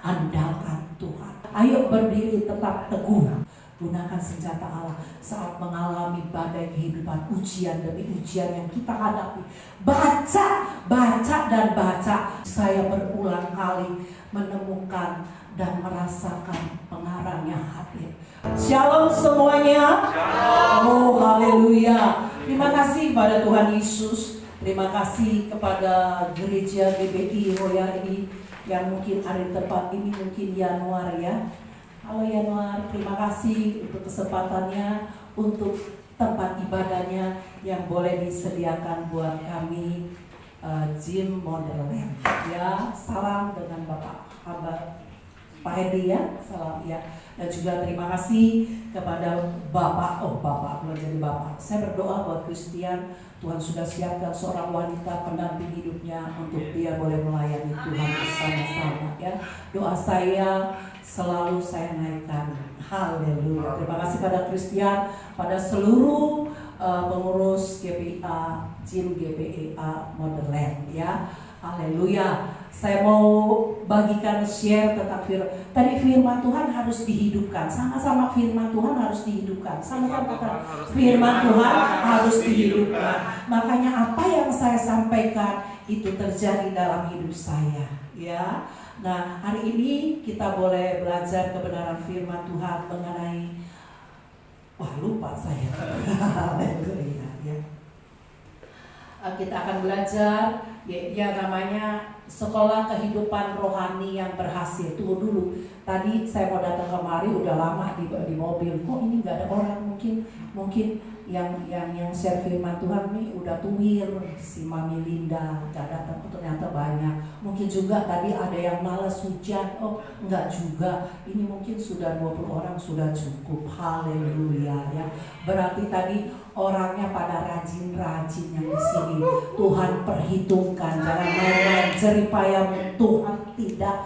andalkan Tuhan. Ayo berdiri tetap teguh. Gunakan senjata Allah saat mengalami badai kehidupan, ujian demi ujian yang kita hadapi. Baca, dan baca. Saya berulang kali menemukan dan merasakan pengarang yang hadir. Shalom semuanya. Oh haleluya. Terima kasih kepada Tuhan Yesus. Terima kasih kepada gereja GBI Roya ini yang mungkin ada di tempat ini, mungkin Januar ya. Halo Januar, terima kasih untuk kesempatannya, untuk tempat ibadahnya yang boleh disediakan buat kami, Gym Modern. Ya, salam dengan Bapak Pak Hedi ya, salam ya. Dan juga terima kasih kepada Bapak, belum jadi Bapak. Saya berdoa buat Christian, Tuhan sudah siapkan seorang wanita pendamping hidupnya untuk dia boleh melayani Tuhan bersama-sama ya. Doa saya selalu saya naikkan. Haleluya. Terima kasih pada Christian, pada seluruh pengurus GPA, Gym GPA Motherland ya. Haleluya. Saya mau bagikan share tentang tadi firman Tuhan harus dihidupkan. Sama-sama firman Tuhan harus dihidupkan. Sama-sama firman Tuhan harus dihidupkan. Makanya apa yang saya sampaikan itu terjadi dalam hidup saya, ya. Nah, hari ini kita boleh belajar kebenaran firman Tuhan mengenai lupa saya. Haleluya, ya. Kita akan belajar ya namanya sekolah kehidupan rohani yang berhasil. Tunggu dulu, tadi saya mau datang kemari udah lama di mobil. Kok ini nggak ada orang? Mungkin yang share firman Tuhan nih udah tuwir, si Mami Linda nggak datang. Ternyata banyak. Mungkin juga tadi ada yang malas hujan. Enggak juga. Ini mungkin sudah 20 orang sudah cukup. Haleluya ya. Berarti tadi orangnya pada rajin-rajin yang di sini. Tuhan perhitungkan, jangan main-main. Jeripayamu Tuhan tidak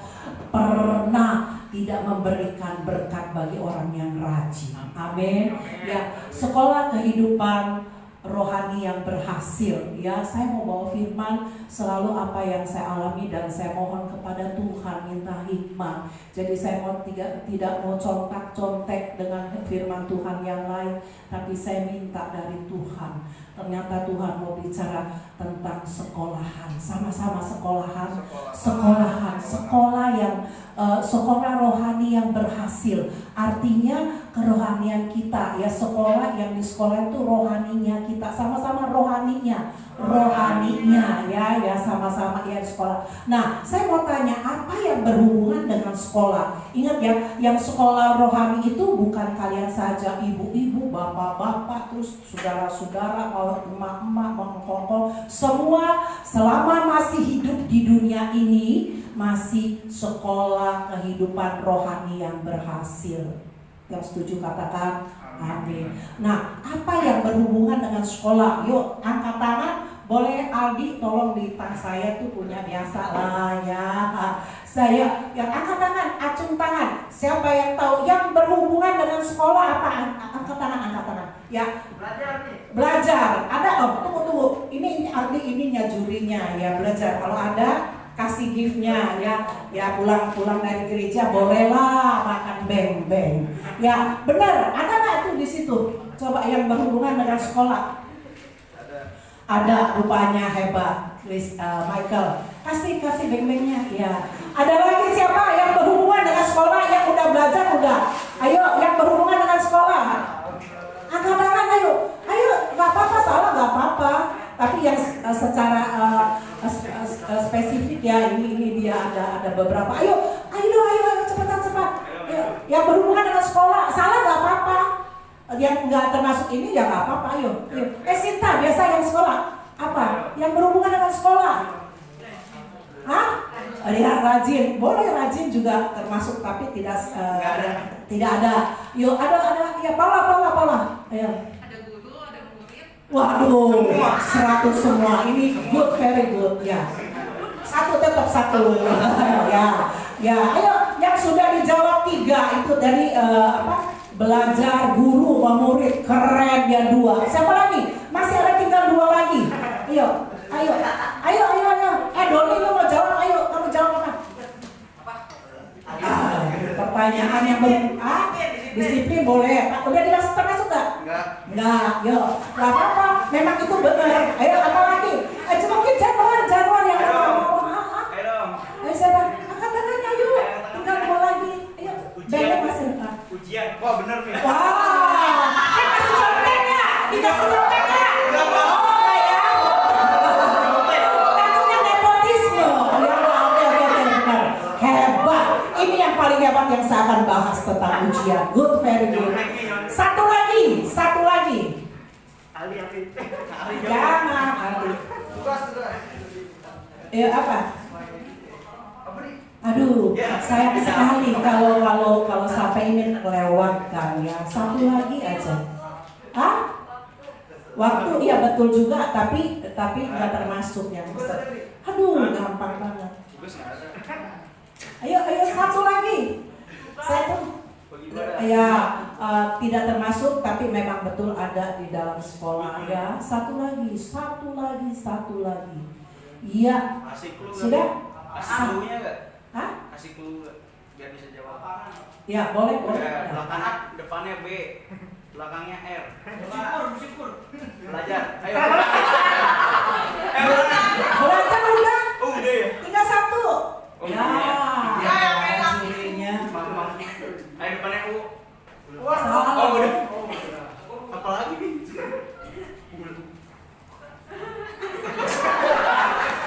pernah tidak memberikan berkat bagi orang yang rajin. Amin. Ya, sekolah kehidupan rohani yang berhasil. Ya, saya mau bawa firman selalu apa yang saya alami dan saya mohon kepada Tuhan minta hikmah. Jadi saya mau tidak mau contek-contek dengan firman Tuhan yang lain, tapi saya minta dari Tuhan. Ternyata Tuhan mau bicara tentang sekolahan, sama-sama sekolahan, sekolah rohani yang berhasil. Artinya kerohanian kita ya, sekolah yang di sekolah itu rohaninya kita, sama-sama rohaninya ya sama-sama ya sekolah. Nah, saya mau tanya apa yang berhubungan dengan sekolah? Ingat ya, yang sekolah rohani itu bukan kalian saja, ibu-ibu, bapak-bapak, terus saudara-saudara, emak-emak, mengkongkong, semua selama masih hidup di dunia ini masih sekolah kehidupan rohani yang berhasil. Yang setuju katakan amin. Nah, apa yang berhubungan dengan sekolah? Yuk, angkat tangan. Boleh Aldi tolong di tas saya tuh punya biasa lah ya. Saya yang angkat tangan, acung tangan. Siapa yang tahu yang berhubungan dengan sekolah apa? Angkat tangan. Ya. Belajar. Ada tunggu. Ini Aldi ininya jurinya ya, belajar. Kalau ada kasih gift-nya ya pulang dari gereja bolehlah makan beng-beng. Ya, benar. Ada nggak tuh di situ? Coba yang berhubungan dengan sekolah. Ada, rupanya hebat. Michael, kasih beng-bengnya. Ya. Ada lagi siapa yang berhubungan dengan sekolah yang udah belajar udah? Ayo, yang berhubungan dengan sekolah. Angkat tangan, ayo, nggak apa-apa, salah nggak apa-apa. Tapi yang secara spesifik ya, ini dia ada beberapa. Ayo, cepat. Yang berhubungan dengan sekolah, salah nggak apa-apa. Yang nggak termasuk ini ya nggak apa-apa. Ayo. Sinta biasa yang sekolah apa? Yang berhubungan dengan sekolah? Ya rajin, boleh rajin juga termasuk, tapi tidak ada. Yuk ada ya Paula. Ayo. Waduh, 100 semua. Ini good, very good ya. Tetap satu. Ya. Ayo, yang sudah dijawab 3 itu dari belajar, guru, murid, keren ya 2. Siapa lagi? Masih ada tinggal 2 lagi. Ayo. Doni lu mau jawab? Ayo, kamu jawab apa? pertanyaan yang disiplin boleh. Udah termasuk nggak? Enggak. Yuk, nggak apa-apa. Memang itu benar. Ayo apa lagi? Mungkin Januar yang mau. Ayo siapa? Angkat tangan ayo. Tinggal dua lagi. Ayo. Beda masih dekat. Ujian. Wah benar nih. Wah. Kasih conteknya. Dikasih conteknya. Paling hebat yang saya akan bahas tentang ujian. Good, very good. Satu lagi. Jangan. Apa? Aduh, sayang sekali kalau sampai ini kelewatkan ya. Satu lagi aja. Waktu iya betul juga, tapi nggak termasuk yang besar. Aduh, gampang banget. Ayo satu lagi. Saya tuh tidak termasuk tapi memang betul ada di dalam sekolah ya. Satu lagi. Iya. Sudah? Kasih clue-nya enggak? Hah? Kasih clue biar bisa jawab. Ya, boleh. Belakangnya depannya B, belakangnya R. Syukur. Belajar. Ayo. Belajar udah? Oh, udah ya. Tinggal satu. Ya. Ayo depannya U. Salah. Oh, udah. Apa lagi nih?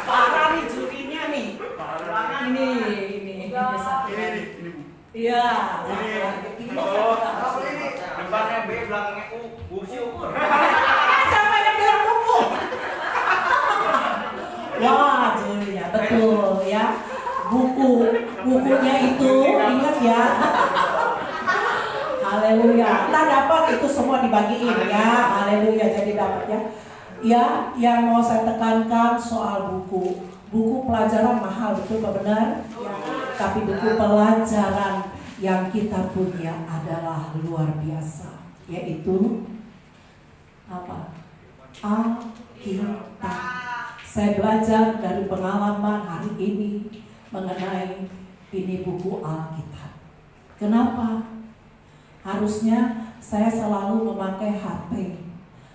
Parah nih jurinya nih. Ini. Iya. Oh, depannya B, belakangnya U. Syukur. Siapa yang bilang buku? Wah, jurinya betul ya. Bukunya itu ingat ya. Haleluya. Kita dapat itu semua dibagiin ya. Haleluya. Jadi dapat ya. Ya, yang mau saya tekankan soal buku. Buku pelajaran mahal, betul benar? Ya. Tapi buku pelajaran yang kita punya adalah luar biasa, yaitu apa? Alkitab. Saya belajar dari pengalaman hari ini mengenai ini buku Alkitab. Kenapa? Harusnya saya selalu memakai HP.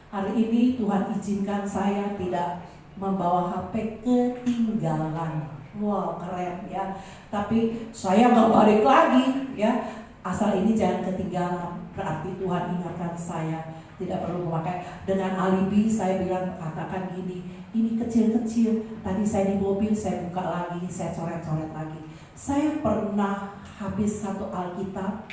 Hari ini Tuhan izinkan saya tidak membawa HP ketinggalan. Wow, keren ya. Tapi saya nggak balik lagi ya. Asal ini jangan ketinggalan. Berarti Tuhan ingatkan saya tidak perlu memakai. Dengan alibi saya bilang, katakan gini, ini kecil-kecil. Tadi saya di mobil, saya buka lagi, saya coret-coret lagi. Saya pernah habis satu Alkitab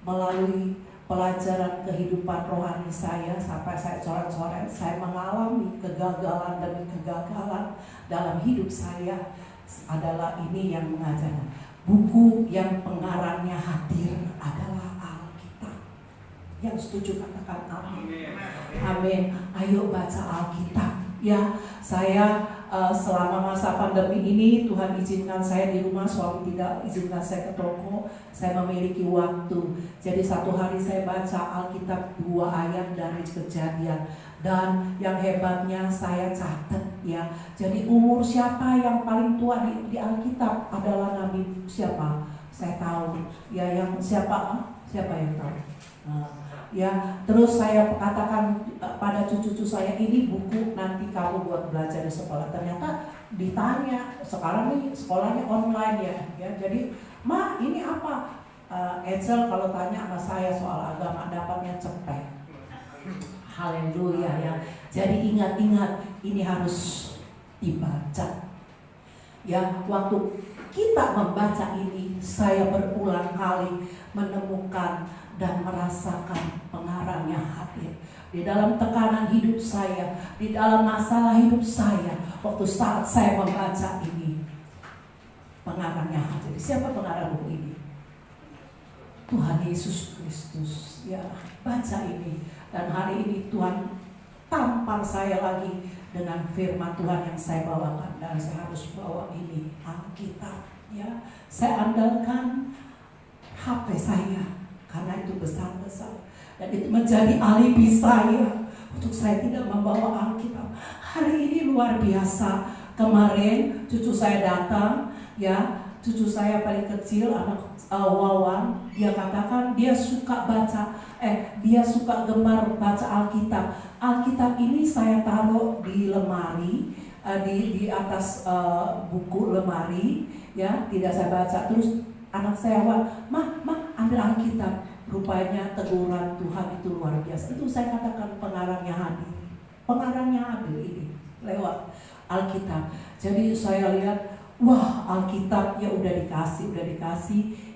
melalui pelajaran kehidupan rohani saya. Sampai saya coret-coret, saya mengalami kegagalan demi kegagalan dalam hidup saya. Adalah ini yang mengajarkan. Buku yang pengarangnya hadir adalah Alkitab. Yang setuju katakan amin. Amin. Ayo baca Alkitab. Ya, saya selama masa pandemi ini Tuhan izinkan saya di rumah, suami tidak izinkan saya ke toko. Saya memiliki waktu. Jadi satu hari saya baca Alkitab 2 ayat dari Kejadian. Dan yang hebatnya saya catat ya. Jadi umur siapa yang paling tua di Alkitab adalah Nabi siapa? Saya tahu. Ya, yang siapa yang tahu? Ya, terus saya katakan pada cucu-cucu saya, ini buku nanti kamu buat belajar di sekolah. Ternyata ditanya, sekarang nih sekolahnya online ya. Jadi, Ma, ini apa? Edsel kalau tanya sama saya soal agama dapatnya cepet. Haleluya ya. Jadi ingat-ingat ini harus dibaca. Ya, waktu kita membaca ini, saya berulang kali menemukan dan merasakan pengarangnya hadir di dalam tekanan hidup saya, di dalam masalah hidup saya. Waktu saat saya membaca ini, pengarangnya hadir. Siapa pengarang buku ini? Tuhan Yesus Kristus. Ya, baca ini. Dan hari ini Tuhan tampar saya lagi dengan firman Tuhan yang saya bawakan. Dan saya harus bawa ini Alkitab. Ya, saya andalkan HP saya karena itu besar-besar. Dan itu menjadi alibi saya untuk saya tidak membawa Alkitab. Hari ini luar biasa. Kemarin cucu saya datang ya, cucu saya paling kecil, anak Wawan, dia katakan dia suka dia suka gemar baca Alkitab. Alkitab ini saya taruh di lemari, di atas buku lemari, ya, tidak saya baca. Terus anak saya, mah ambil Alkitab. Rupanya teguran Tuhan itu luar biasa. Itu saya katakan pengarangnya hadir ini lewat Alkitab. Jadi saya lihat, wah, Alkitab ya udah dikasih.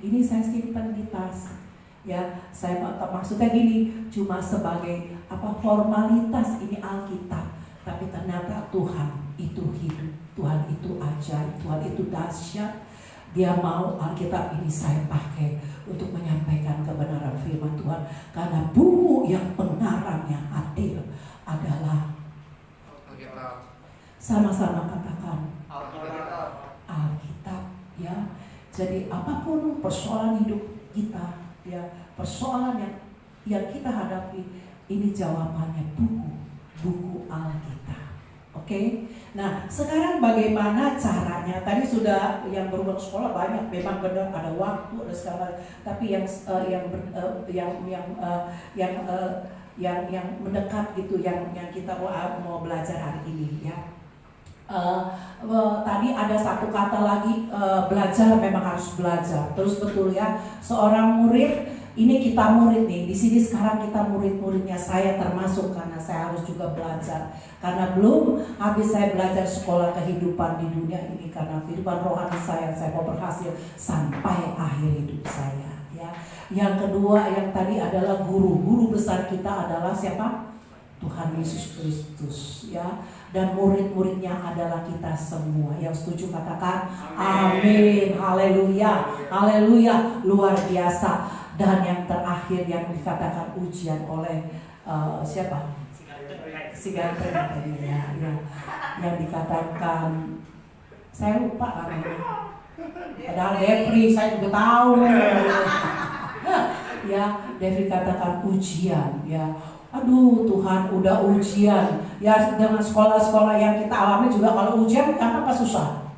Ini saya simpan di tas. Ya, saya maksudnya gini, cuma sebagai formalitas ini Alkitab. Tapi ternyata Tuhan itu hidup, Tuhan itu ajaib, Tuhan itu dahsyat. Dia mau Alkitab ini saya pakai untuk menyampaikan kebenaran firman Tuhan. Karena buku yang pengarangnya adil adalah Alkitab. Sama-sama katakan Alkitab. ya. Jadi apapun persoalan hidup kita, ya, persoalan yang kita hadapi, ini jawabannya buku Alkitab. Oke? Nah, sekarang bagaimana caranya? Tadi sudah yang berhubung sekolah banyak, memang benar ada waktu, ada segala. Tapi yang mendekat gitu, yang kita mau belajar hari ini, ya. Tadi ada satu kata lagi, belajar, memang harus belajar. Terus betul ya, seorang murid. Ini kita murid nih, di sini sekarang kita murid-muridnya, saya termasuk karena saya harus juga belajar. Karena belum habis saya belajar sekolah kehidupan di dunia ini, karena kehidupan rohani saya mau berhasil sampai akhir hidup saya. Ya. Yang kedua, yang tadi adalah guru besar kita adalah siapa? Tuhan Yesus Kristus, ya. Dan murid-muridnya adalah kita semua. Yang setuju katakan amin. Haleluya, haleluya, luar biasa. Dan yang terakhir yang dikatakan ujian oleh siapa? Si ganteng tadi, ya. Yang dikatakan, saya lupa namanya. Padahal Depri saya juga tahu. Ya, Devi katakan ujian, ya. Aduh Tuhan, udah ujian. Ya, dengan sekolah-sekolah yang kita alami juga, kalau ujian apa susah?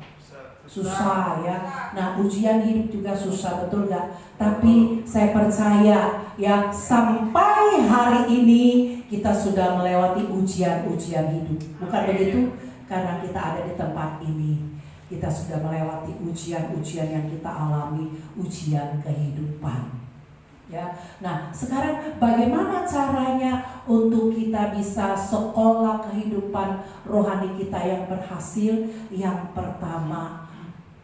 Susah, ya. Nah, ujian hidup juga susah, betul gak? Tapi saya percaya, ya, sampai hari ini kita sudah melewati ujian-ujian hidup. Bukan begitu? Karena kita ada di tempat ini, kita sudah melewati ujian-ujian yang kita alami, ujian kehidupan. Ya, nah sekarang bagaimana caranya untuk kita bisa sekolah kehidupan rohani kita yang berhasil? Yang pertama,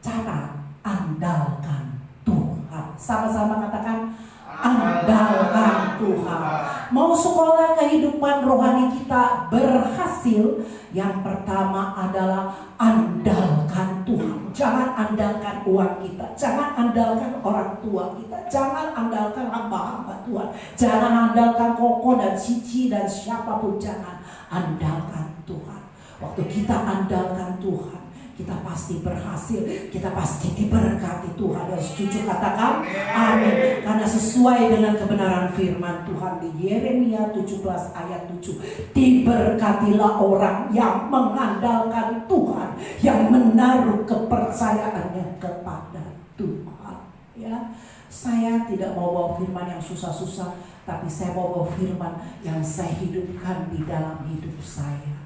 cara andalkan Tuhan. Sama-sama katakan andalkan Tuhan. Mau sekolah kehidupan rohani kita berhasil, yang pertama adalah andalkan Tuhan. Jangan andalkan uang kita, jangan andalkan orang tua kita, jangan andalkan hamba-hamba Tuhan, jangan andalkan Koko dan Cici dan siapapun, jangan andalkan Tuhan. Waktu kita andalkan Tuhan, kita pasti berhasil, kita pasti diberkati Tuhan. Dan setuju katakan amin. Karena sesuai dengan kebenaran firman Tuhan di Yeremia 17 ayat 7, diberkatilah orang yang mengandalkan Tuhan, yang menaruh kepercayaannya kepada Tuhan. Ya, saya tidak mau bawa firman yang susah-susah, tapi saya mau bawa firman yang saya hidupkan di dalam hidup saya.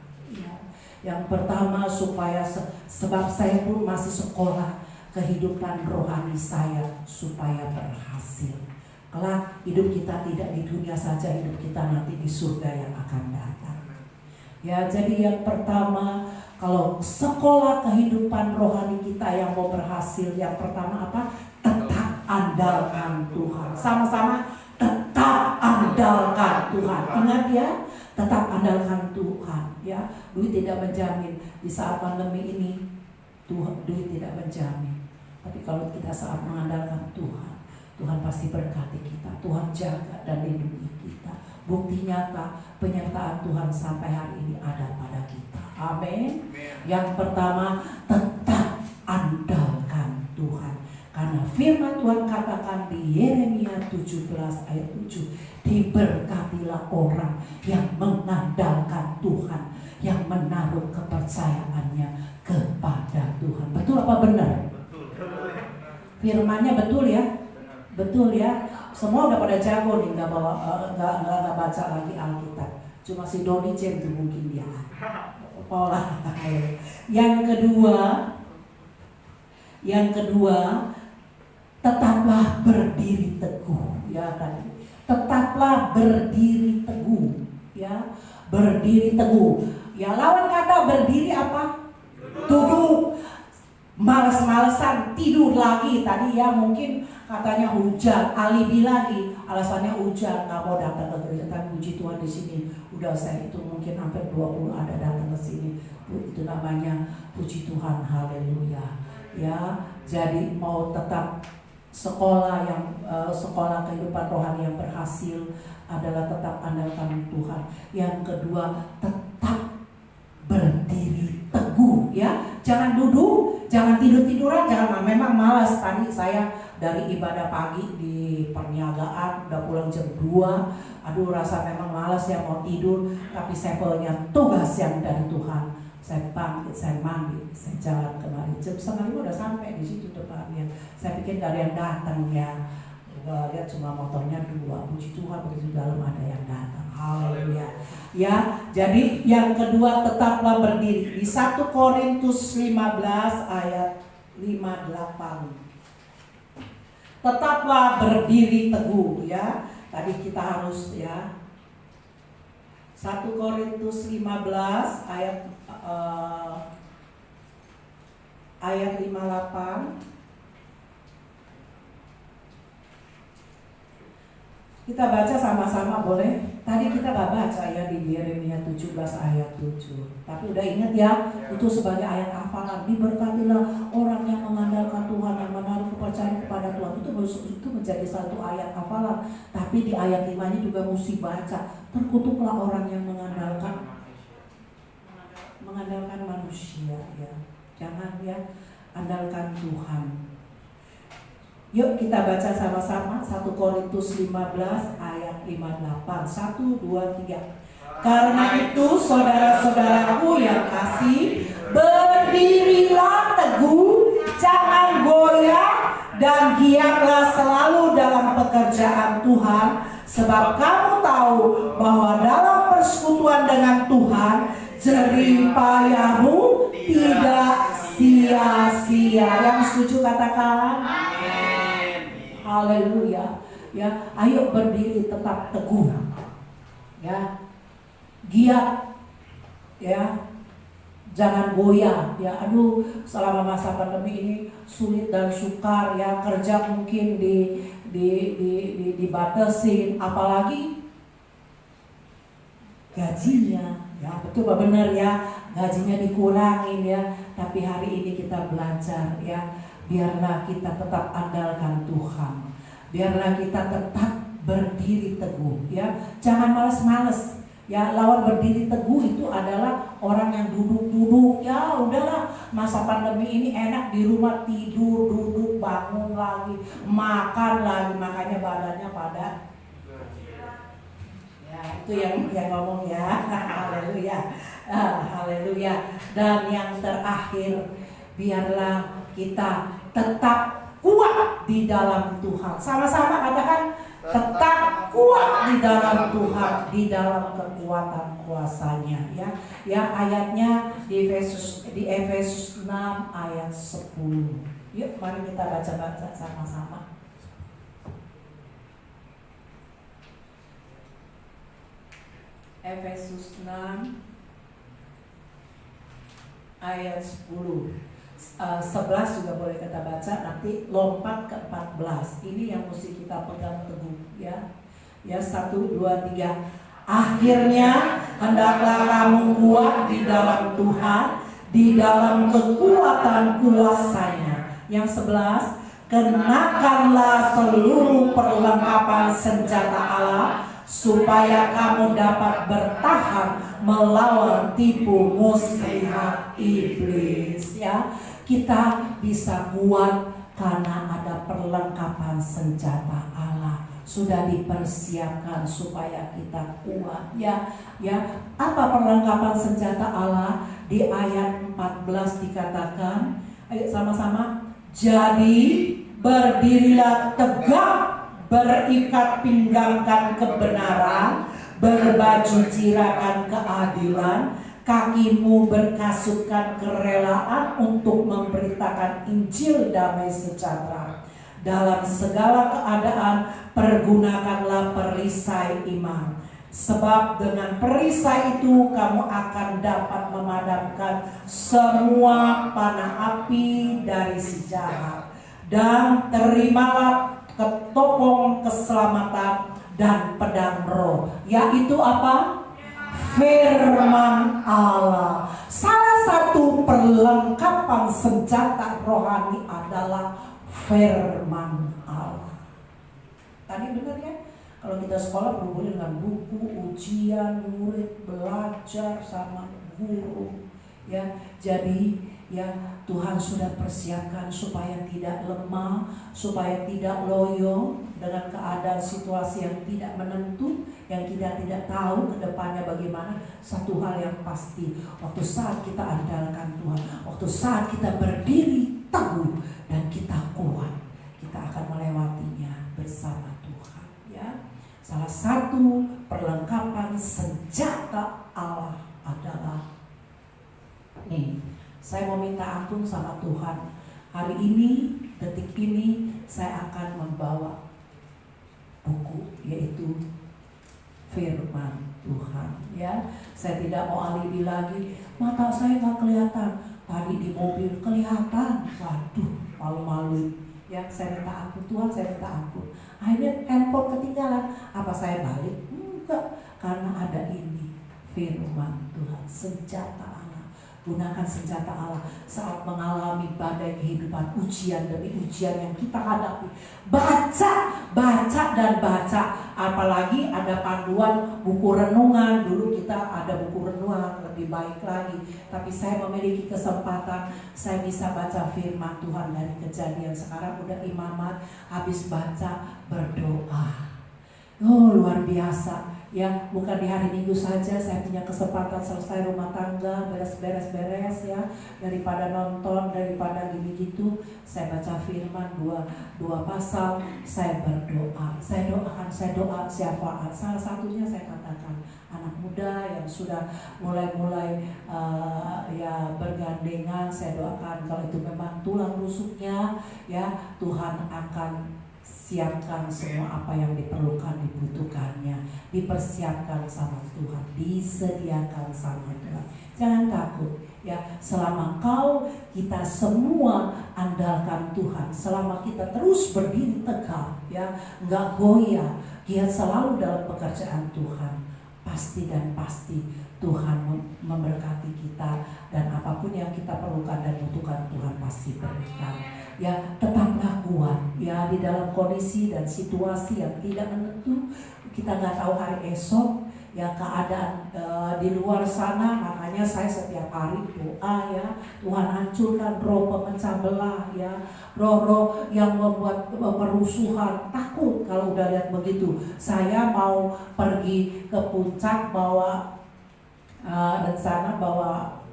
Yang pertama, supaya sebab saya pun masih sekolah kehidupan rohani saya supaya berhasil. Kelak hidup kita tidak di dunia saja, hidup kita nanti di surga yang akan datang. Ya, jadi yang pertama, kalau sekolah kehidupan rohani kita yang mau berhasil, yang pertama apa? Tetap andalkan Tuhan. Sama-sama tetap andalkan Tuhan. Ingat ya, tetap andalkan Tuhan, ya. Duit tidak menjamin di saat pandemi ini. Duit tidak menjamin. Tapi kalau kita saat mengandalkan Tuhan, Tuhan pasti berkati kita. Tuhan jaga dan lindungi kita. Bukti nyata penyertaan Tuhan sampai hari ini ada pada kita. Amin. Yang pertama, tetap andalkan Tuhan. Karena firman Tuhan katakan di Yeremia 17 ayat 7, diberkatilah orang yang mengandalkan Tuhan, yang menaruh kepercayaannya kepada Tuhan. Betul apa benar? Betul. Firmannya betul ya, Benar. betul ya. Semua udah pada jago nih, nggak bawa, nggak baca lagi Alkitab. Cuma si Doni Jen tuh mungkin dia. Pola. Yang kedua, tetaplah berdiri teguh. Ya tadi, tetaplah berdiri teguh. Ya, berdiri teguh. Ya lawan kata berdiri apa? Duduk. Males-malesan tidur lagi tadi ya, mungkin katanya hujan, alibi lagi, alasannya hujan nggak mau datang ke gereja. Tapi puji Tuhan di sini udah saya itu mungkin hampir 20 ada datang ke sini. Itu namanya puji Tuhan, haleluya. Ya, jadi mau tetap sekolah kehidupan rohani yang berhasil adalah tetap andalkan Tuhan. Yang kedua, tetap berdiri teguh ya. Jangan duduk, jangan tidur-tiduran, jangan memang malas. Tadi saya dari ibadah pagi di perniagaan udah pulang jam 2. Aduh rasa memang malas ya mau tidur, tapi saya punya tugas yang dari Tuhan. Saya bangkit, saya mandi, saya jalan kemari. Jam 4:30 udah sampai di situ depannya. Saya pikir gak ada yang datang ya. Lihat cuma motornya 2. Puji Tuhan begitu dalam ada yang datang. Haleluya. Ya, jadi yang kedua tetaplah berdiri. Di 1 Korintus 15 ayat 58. Tetaplah berdiri teguh ya. Tadi kita harus ya. 1 Korintus 15 ayat 58. Kita baca sama-sama boleh? Tadi kita gak baca ya di Yeremia 17 ayat 7. Tapi udah ingat ya, itu sebagai ayat hafalan. Diberkatilah orang yang mengandalkan Tuhan, yang menaruh kepercayaan kepada Tuhan. Itu menjadi satu ayat hafalan. Tapi di ayat 5 ini juga mesti baca. Terkutuklah orang yang mengandalkan manusia ya. Jangan ya, andalkan Tuhan. Yuk kita baca sama-sama 1 Korintus 15 ayat 58. 1, 2, 3. Karena itu saudara-saudaraku yang kasih, berdirilah teguh, jangan goyah, dan giatlah selalu dalam pekerjaan Tuhan, sebab kamu tahu bahwa dalam persekutuan dengan Tuhan jerih payahmu tidak sia-sia. Yang setuju katakan haleluya. Ya, ayo berdiri tetap teguh. Ya. Giat. Ya. Jangan goyah. Ya, aduh, selama masa pandemi ini sulit dan sukar ya, kerja mungkin dibatasin, apalagi gajinya. Ya, betul Pak, benar ya. Gajinya dikurangin ya. Tapi hari ini kita belajar ya. Biarlah kita tetap andalkan Tuhan. Biarlah kita tetap berdiri teguh ya. Jangan malas-malas. Ya, lawan berdiri teguh itu adalah orang yang duduk-duduk. Ya, udahlah, masa pandemi ini enak di rumah, tidur, duduk, bangun lagi, makan lagi, makanya badannya pada. Ya, itu yang ngomong ya. Haleluya. Haleluya. Dan yang terakhir, biarlah kita tetap kuat di dalam Tuhan. Sama-sama katakan, tetap kuat di dalam Tuhan, di dalam kekuatan kuasanya ya. Ya, ayatnya di Efesus 6 ayat 10. Yuk mari kita baca-baca sama-sama. Efesus 6 ayat 10. 11 juga boleh kita baca, nanti lompat ke 14. Ini yang mesti kita pegang teguh ya. Ya, 1, 2, 3. Akhirnya hendaklah kamu kuat di dalam Tuhan, di dalam kekuatan kuasanya. Yang 11, kenakanlah seluruh perlengkapan senjata Allah, supaya kamu dapat bertahan melawan tipu muslihat iblis ya. Kita bisa kuat karena ada perlengkapan senjata Allah, sudah dipersiapkan supaya kita kuat ya. Ya, apa perlengkapan senjata Allah? Di ayat 14 dikatakan, ayo sama-sama, jadi berdirilah tegak, berikat pinggangkan kebenaran, berbaju cirakan keadilan, kakimu berkasutkan kerelaan untuk memberitakan Injil damai sejahtera. Dalam segala keadaan pergunakanlah perisai iman, sebab dengan perisai itu kamu akan dapat memadamkan semua panah api dari si jahat. Dan terimalah ketopong keselamatan dan pedang roh, yaitu apa? Firman Allah. Salah satu perlengkapan senjata rohani adalah firman Allah. Tadi benar ya? Kalau kita sekolah berhubungan dengan buku, ujian, murid, belajar sama guru, ya. Jadi ya Tuhan sudah persiapkan supaya tidak lemah, supaya tidak loyo dengan keadaan situasi yang tidak menentu, yang kita tidak tahu ke depannya bagaimana. Satu hal yang pasti, waktu saat kita andalkan Tuhan, waktu saat kita berdiri teguh dan kita kuat, kita akan melewatinya bersama Tuhan, ya. Salah satu perlengkapan senjata Allah adalah nih, saya mau minta ampun sama Tuhan. Hari ini, detik ini, saya akan membawa buku, yaitu firman Tuhan, ya. Saya tidak mau alibi lagi. Mata saya nggak kelihatan. Tadi di mobil kelihatan. Waduh, malu-malu. Ya, saya minta ampun Tuhan, saya minta ampun. Akhirnya handphone ketinggalan. Apa saya balik? Enggak, karena ada ini firman Tuhan, senjata Allah. Gunakan senjata Allah saat mengalami badai kehidupan, ujian demi ujian yang kita hadapi. Baca, baca dan baca. Apalagi ada panduan buku renungan. Dulu kita ada buku renungan, lebih baik lagi. Tapi saya memiliki kesempatan, saya bisa baca firman Tuhan dari Kejadian. Sekarang udah imamat, habis baca berdoa. Oh, luar biasa. Ya, bukan di hari Minggu saja saya punya kesempatan selesai rumah tangga, beres-beres ya, daripada nonton, daripada gini gitu, saya baca firman dua pasal, saya berdoa, saya doakan, saya doa syafaat. Salah satunya saya katakan anak muda yang sudah mulai ya bergandengan, saya doakan kalau itu memang tulang rusuknya, ya Tuhan akan siapkan semua apa yang diperlukan, dibutuhkannya, dipersiapkan sama Tuhan, disediakan sama Tuhan. Jangan takut, ya. Selama kita semua andalkan Tuhan, selama kita terus berdiri tegak, ya, nggak goyah, giat selalu dalam pekerjaan Tuhan, pasti dan pasti Tuhan memberkati kita, dan apapun yang kita perlukan dan butuhkan Tuhan pasti berikan. Ya, tetaplah kuat ya di dalam kondisi dan situasi yang tidak menentu. Kita nggak tahu hari esok ya, keadaan di luar sana. Makanya saya setiap hari doa, ya, Tuhan hancurkan roh pemecah belah, ya, roh-roh yang membuat perusuhan. Takut kalau udah lihat begitu. Saya mau pergi ke puncak bawa dan sana bawa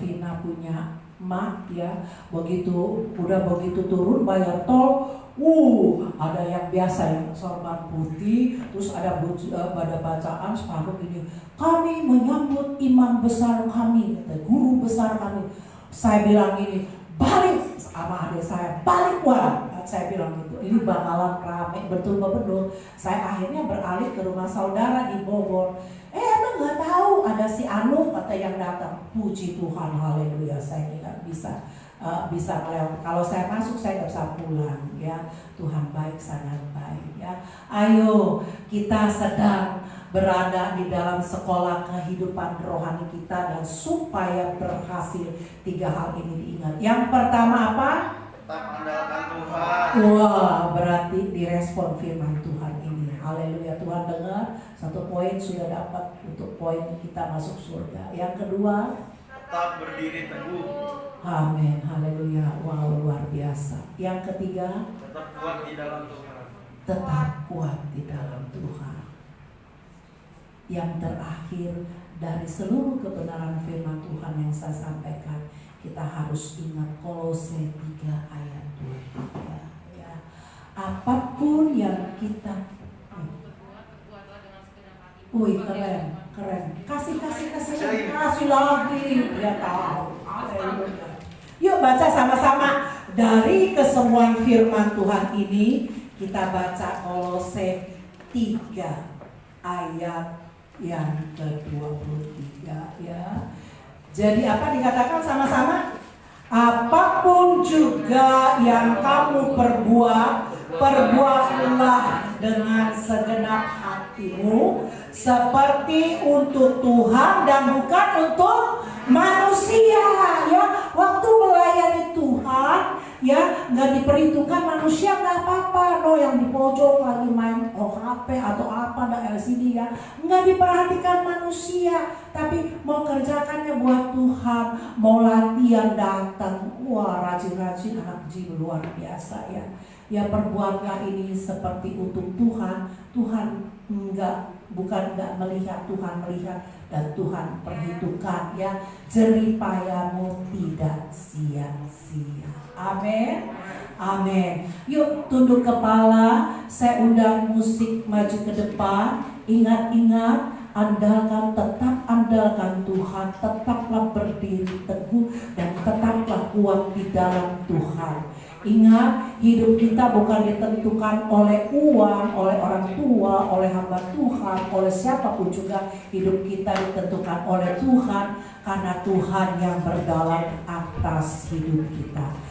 Vina punya mak, ya, begitu turun bayar tol, ada yang biasa yang sorban putih, terus ada bacaan separuh ini, kami menyambut imam besar kami, guru besar kami. Saya bilang ini, balik sama adik saya, balik Wan. Saya bilang gitu, ini bakalan ramai betul. Saya akhirnya beralih ke rumah saudara di Bogor. Emang nggak tahu ada si Anu kata yang datang. Puji Tuhan, haleluya. Saya tidak bisa melewati. Kalau saya masuk saya nggak bisa pulang, ya. Tuhan baik, sangat baik, ya. Ayo, kita sedang berada di dalam sekolah kehidupan rohani kita, dan supaya berhasil 3 hal ini diingat. Yang pertama apa? Tetap andalkan Tuhan. Wah, berarti direspon firman Tuhan ini. Haleluya, Tuhan dengar. 1 poin sudah dapat untuk poin kita masuk surga. Yang kedua, Tetap berdiri teguh. amin, haleluya. Wow, luar biasa. Yang ketiga, Tetap kuat di dalam Tuhan. tetap kuat di dalam Tuhan. Yang terakhir, dari seluruh kebenaran firman Tuhan yang saya sampaikan, kita harus ingat Kolose 3 ayat 23. apapun yang kita keren. Kasih lagi. Ya tahu. Haleluya. Yuk baca sama-sama dari kesemuan firman Tuhan ini. Kita baca Kolose 3 ayat yang ke-23 ya. Jadi apa dikatakan sama-sama? Apapun juga yang kamu perbuatlah dengan segenap hatimu seperti untuk Tuhan dan bukan untuk manusia ya. Waktu melayani Tuhan ya, nggak diperhitungkan manusia, nggak apa-apa. No, yang di pojok lagi main HP atau apa, ada LCD ya, nggak diperhatikan manusia. Tapi mau kerjakannya buat Tuhan, mau latihan datang, wah rajin-rajin anak jiwa luar biasa ya. Ya perbuatlah ini seperti untuk Tuhan. Tuhan bukan nggak melihat, Tuhan melihat dan Tuhan perhitungkan ya. Jeripayamu tidak sia-sia. Amin. Amin. Yuk tunduk kepala. Saya undang musik maju ke depan. Ingat-ingat, tetap andalkan Tuhan. Tetaplah berdiri teguh dan tetaplah kuat di dalam Tuhan. Ingat, hidup kita bukan ditentukan oleh uang, oleh orang tua, oleh hamba Tuhan, oleh siapapun juga. Hidup kita ditentukan oleh Tuhan, karena Tuhan yang berdalam atas hidup kita.